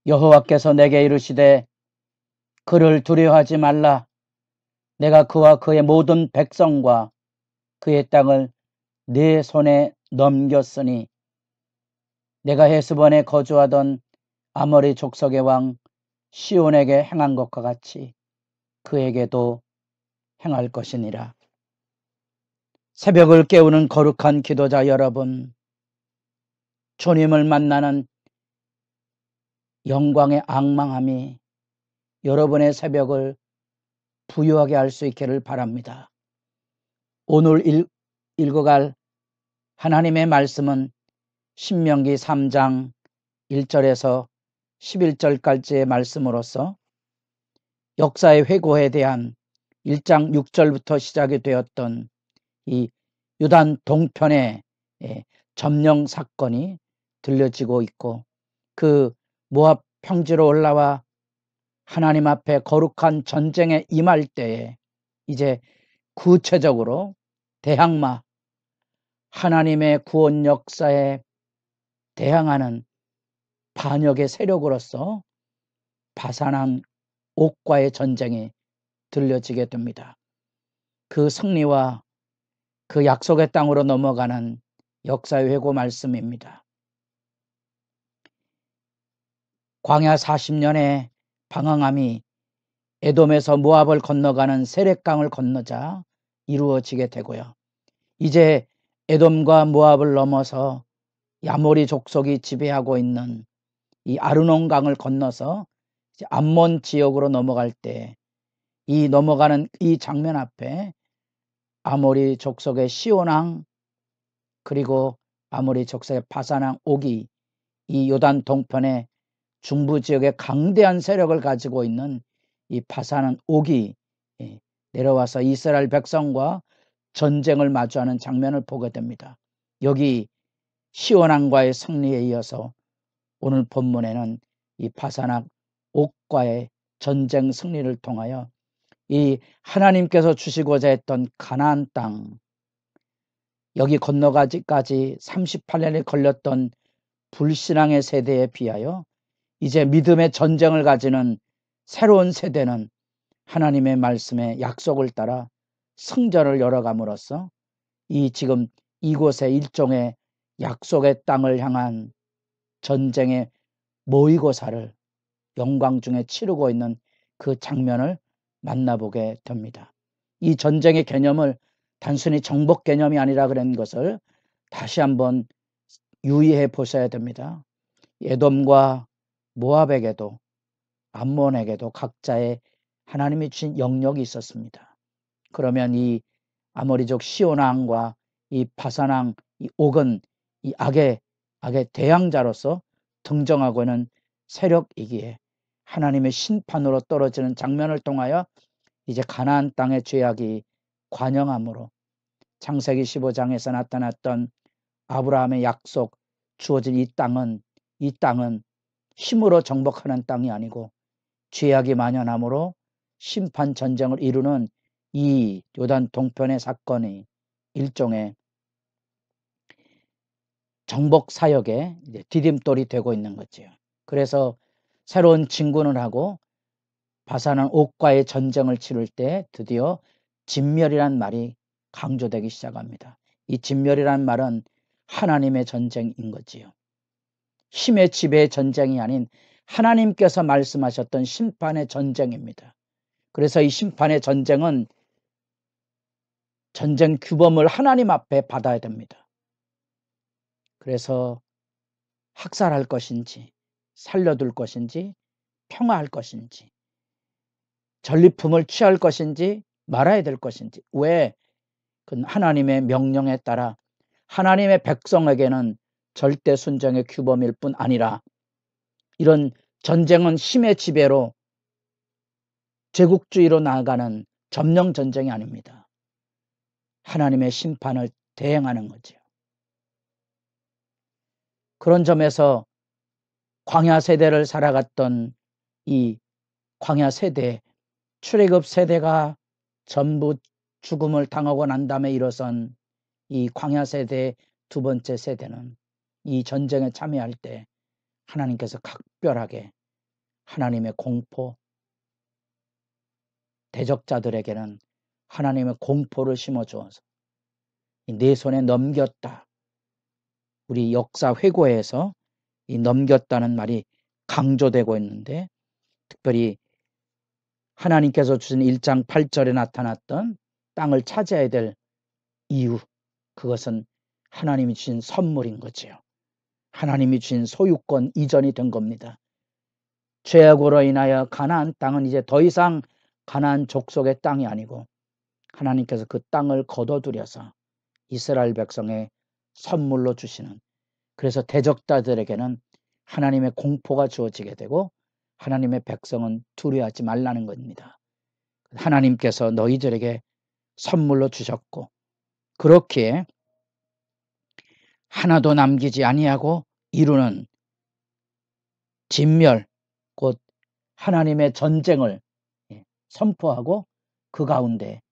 여호와께서 내게 이르시되 그를 두려워하지 말라. 내가 그와 그의 모든 백성과 그의 땅을 내 손에 넘겼으니 내가 헤스본에 거주하던 아모리 족속의 왕 시온에게 행한 것과 같이 그에게도 행할 것이니라. 새벽을 깨우는 거룩한 기도자 여러분, 주님을 만나는 영광의 앙망함이 여러분의 새벽을 부유하게 할 수 있기를 바랍니다. 오늘 읽어갈 하나님의 말씀은 신명기 3장 1절에서 11절까지의 말씀으로서 역사의 회고에 대한 1장 6절부터 시작이 되었던 이 요단 동편의 점령 사건이 들려지고 있고, 그 모압 평지로 올라와 하나님 앞에 거룩한 전쟁에 임할 때에 이제 구체적으로 대항마, 하나님의 구원 역사에 대항하는 반역의 세력으로서 바산한 옥과의 전쟁이 들려지게 됩니다. 그 승리와 그 약속의 땅으로 넘어가는 역사의 회고 말씀입니다. 광야 40년의 방황함이 에돔에서 모압을 건너가는 세렛강을 건너자 이루어지게 되고요. 이제 에돔과 모압을 넘어서 아모리 족속이 지배하고 있는 이 아르논강을 건너서 암몬 지역으로 넘어갈 때 이 넘어가는 이 장면 앞에 아모리 족속의 시온왕, 그리고 아모리 족속의 바산왕 옥이 이 요단 동편의 중부 지역에 강대한 세력을 가지고 있는 이 바산왕 옥이 내려와서 이스라엘 백성과 전쟁을 마주하는 장면을 보게 됩니다. 여기 시온왕과의 승리에 이어서 오늘 본문에는 이 바산왕 옥과의 전쟁 승리를 통하여 이 하나님께서 주시고자 했던 가나안 땅, 여기 건너가기까지 38년이 걸렸던 불신앙의 세대에 비하여 이제 믿음의 전쟁을 가지는 새로운 세대는 하나님의 말씀의 약속을 따라 성전을 열어감으로써 이 지금 이곳에 일종의 약속의 땅을 향한 전쟁의 모의고사를 영광 중에 치르고 있는 그 장면을 만나보게 됩니다. 이 전쟁의 개념을 단순히 정복 개념이 아니라 그런 것을 다시 한번 유의해 보셔야 됩니다. 에돔과 모압에게도 암몬에게도 각자의 하나님이 주신 영역이 있었습니다. 그러면 이 아모리족 시온왕과 이 바산왕 이 옥은 이 악의 대항자로서 등장하고 있는 세력이기에 하나님의 심판으로 떨어지는 장면을 통하여 이제 가나안 땅의 죄악이 관영함으로 창세기 15장에서 나타났던 아브라함의 약속 주어진 이 땅은 힘으로 정복하는 땅이 아니고 죄악이 만연함으로 심판 전쟁을 이루는 이 요단 동편의 사건이 일종의 정복 사역의 디딤돌이 되고 있는 거죠. 그래서 새로운 진군을 하고 바산한 옥과의 전쟁을 치를 때 드디어 진멸이란 말이 강조되기 시작합니다. 이 진멸이란 말은 하나님의 전쟁인 거지요. 힘의 지배의 전쟁이 아닌 하나님께서 말씀하셨던 심판의 전쟁입니다. 그래서 이 심판의 전쟁은 전쟁 규범을 하나님 앞에 받아야 됩니다. 그래서 학살할 것인지 살려둘 것인지 평화할 것인지 전리품을 취할 것인지 말아야 될 것인지, 왜? 그 하나님의 명령에 따라 하나님의 백성에게는 절대 순종의 규범일 뿐 아니라 이런 전쟁은 힘의 지배로 제국주의로 나아가는 점령 전쟁이 아닙니다. 하나님의 심판을 대행하는 거죠. 그런 점에서 광야 세대를 살아갔던 이 광야 세대, 출애굽 세대가 전부 죽음을 당하고 난 다음에 일어선 이 광야 세대의 두 번째 세대는 이 전쟁에 참여할 때 하나님께서 각별하게 하나님의 공포, 대적자들에게는 하나님의 공포를 심어주어서 내 손에 넘겼다. 우리 역사 회고에서 이 넘겼다는 말이 강조되고 있는데, 특별히 하나님께서 주신 1장 8절에 나타났던 땅을 차지해야 될 이유, 그것은 하나님이 주신 선물인 거지요. 하나님이 주신 소유권 이전이 된 겁니다. 죄악으로 인하여 가나안 땅은 이제 더 이상 가나안 족속의 땅이 아니고 하나님께서 그 땅을 거둬들여서 이스라엘 백성의 선물로 주시는, 그래서 대적자들에게는 하나님의 공포가 주어지게 되고 하나님의 백성은 두려워하지 말라는 겁니다. 하나님께서 너희들에게 선물로 주셨고, 그렇게 하나도 남기지 아니하고 이루는 진멸, 곧 하나님의 전쟁을 선포하고, 그 가운데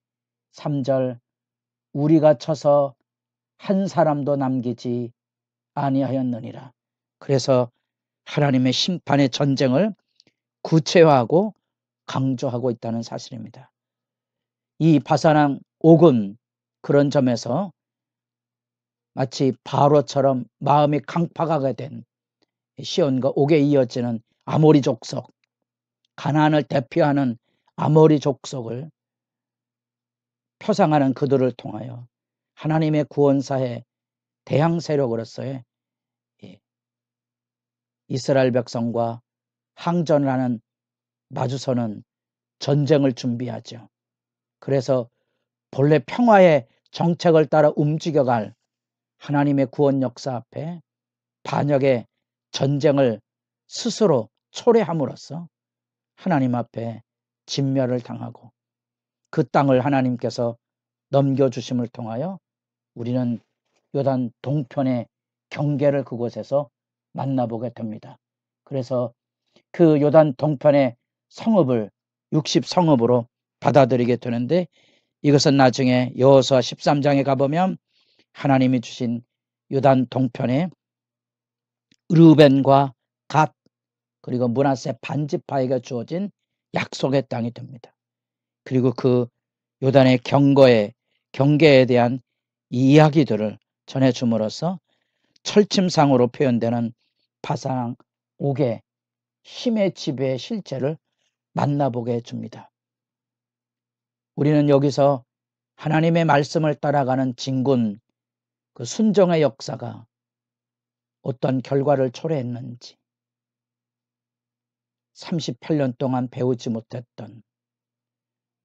3절 우리가 쳐서 한 사람도 남기지 아니하였느니라. 그래서 하나님의 심판의 전쟁을 구체화하고 강조하고 있다는 사실입니다. 이 바사랑 옥은 그런 점에서 마치 바로처럼 마음이 강팍하게 된 시온과 옥에 이어지는 아모리 족속, 가나안을 대표하는 아모리 족속을 표상하는 그들을 통하여 하나님의 구원사의 대항 세력으로서의 이스라엘 백성과 항전을 하는, 마주서는 전쟁을 준비하죠. 그래서 본래 평화의 정책을 따라 움직여갈 하나님의 구원 역사 앞에 반역의 전쟁을 스스로 초래함으로써 하나님 앞에 진멸을 당하고 그 땅을 하나님께서 넘겨주심을 통하여 우리는 요단 동편의 경계를 그곳에서 만나보게 됩니다. 그래서 그 요단 동편의 성읍을 60성읍으로 받아들이게 되는데, 이것은 나중에 여호수아 13장에 가보면 하나님이 주신 요단 동편에 르우벤과 갓 그리고 므낫세 반지파에게 주어진 약속의 땅이 됩니다. 그리고 그 요단의 경계에 대한 이야기들을 전해줌으로써 철침상으로 표현되는 바사랑 옥의 힘의 지배의 실체를 만나보게 해줍니다. 우리는 여기서 하나님의 말씀을 따라가는 진군, 그 순종의 역사가 어떤 결과를 초래했는지, 38년 동안 배우지 못했던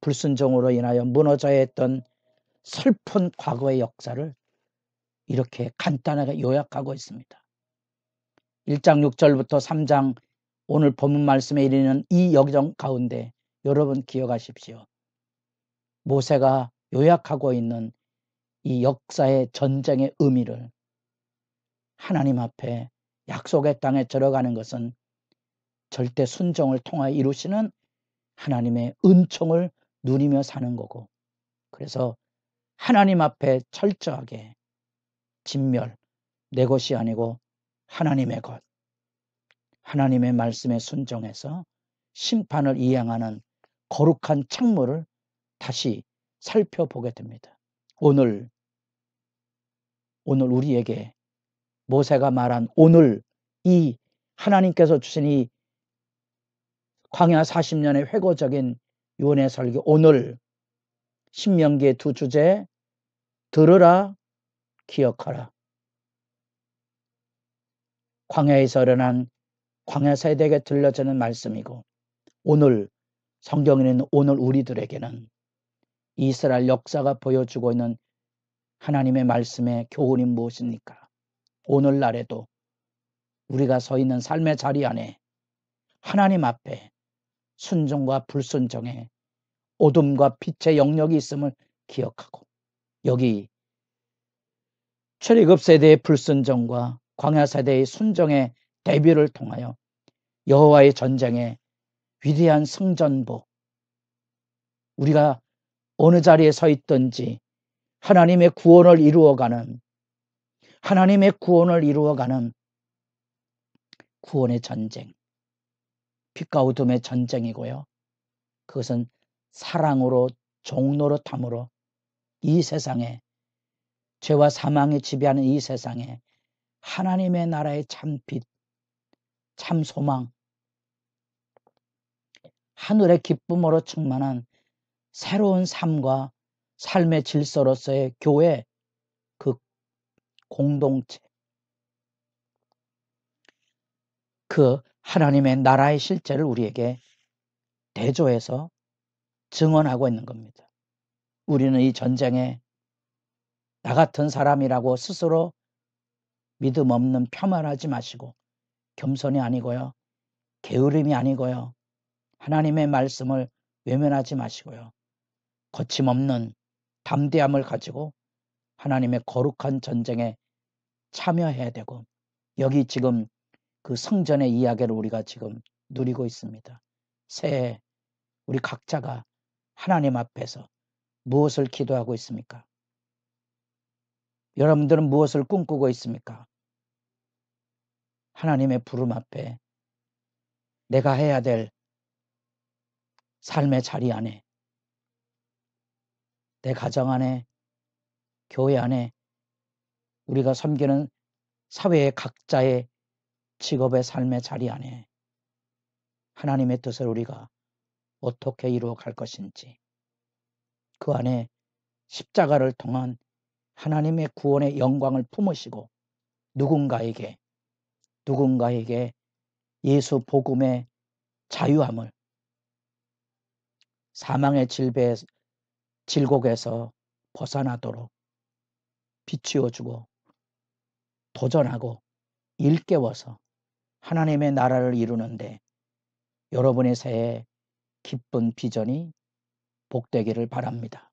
불순종으로 인하여 무너져야 했던 슬픈 과거의 역사를 이렇게 간단하게 요약하고 있습니다. 1장 6절부터 3장 오늘 본문 말씀에 이르는 이 여정 가운데 여러분 기억하십시오. 모세가 요약하고 있는 이 역사의 전쟁의 의미를, 하나님 앞에 약속의 땅에 들어가는 것은 절대 순종을 통하여 이루시는 하나님의 은총을 누리며 사는 거고, 그래서 하나님 앞에 철저하게 진멸, 내 것이 아니고 하나님의 것, 하나님의 말씀에 순종해서 심판을 이행하는 거룩한 책무를 다시 살펴보게 됩니다. 오늘 우리에게 모세가 말한 오늘 이 하나님께서 주신 이 광야 40년의 회고적인 유언의 설교, 오늘 신명기의 두 주제, 들으라 기억하라. 광야에서 일어난 광야 세대에게 들려지는 말씀이고, 오늘 성경에는 오늘 우리들에게는 이스라엘 역사가 보여주고 있는 하나님의 말씀의 교훈이 무엇입니까? 오늘날에도 우리가 서 있는 삶의 자리 안에 하나님 앞에 순종과 불순종의 어둠과 빛의 영역이 있음을 기억하고, 여기 출애굽 세대의 불순종과 광야 세대의 순종의 대비를 통하여 여호와의 전쟁의 위대한 승전보, 우리가 어느 자리에 서 있든지 하나님의 구원을 이루어가는 구원의 전쟁, 빛과 어둠의 전쟁이고요. 그것은 사랑으로 종노릇함으로 이 세상에 죄와 사망이 지배하는 이 세상에 하나님의 나라의 참 빛, 참 소망, 하늘의 기쁨으로 충만한 새로운 삶과 삶의 질서로서의 교회, 그 공동체, 그 하나님의 나라의 실제를 우리에게 대조해서 증언하고 있는 겁니다. 우리는 이 전쟁에 나 같은 사람이라고 스스로 믿음 없는 폄하하지 마시고 겸손이 아니고요. 게으름이 아니고요. 하나님의 말씀을 외면하지 마시고요. 거침없는 담대함을 가지고 하나님의 거룩한 전쟁에 참여해야 되고 여기 지금 그 성전의 이야기를 우리가 지금 누리고 있습니다. 새해 우리 각자가 하나님 앞에서 무엇을 기도하고 있습니까? 여러분들은 무엇을 꿈꾸고 있습니까? 하나님의 부름 앞에 내가 해야 될 삶의 자리 안에 내 가정 안에 교회 안에 우리가 섬기는 사회의 각자의 직업의 삶의 자리 안에 하나님의 뜻을 우리가 어떻게 이루어 갈 것인지 그 안에 십자가를 통한 하나님의 구원의 영광을 품으시고 누군가에게 예수 복음의 자유함을 사망의 질곡에서 벗어나도록 비추어주고 도전하고 일깨워서 하나님의 나라를 이루는데 여러분의 새해 기쁜 비전이 복되기를 바랍니다.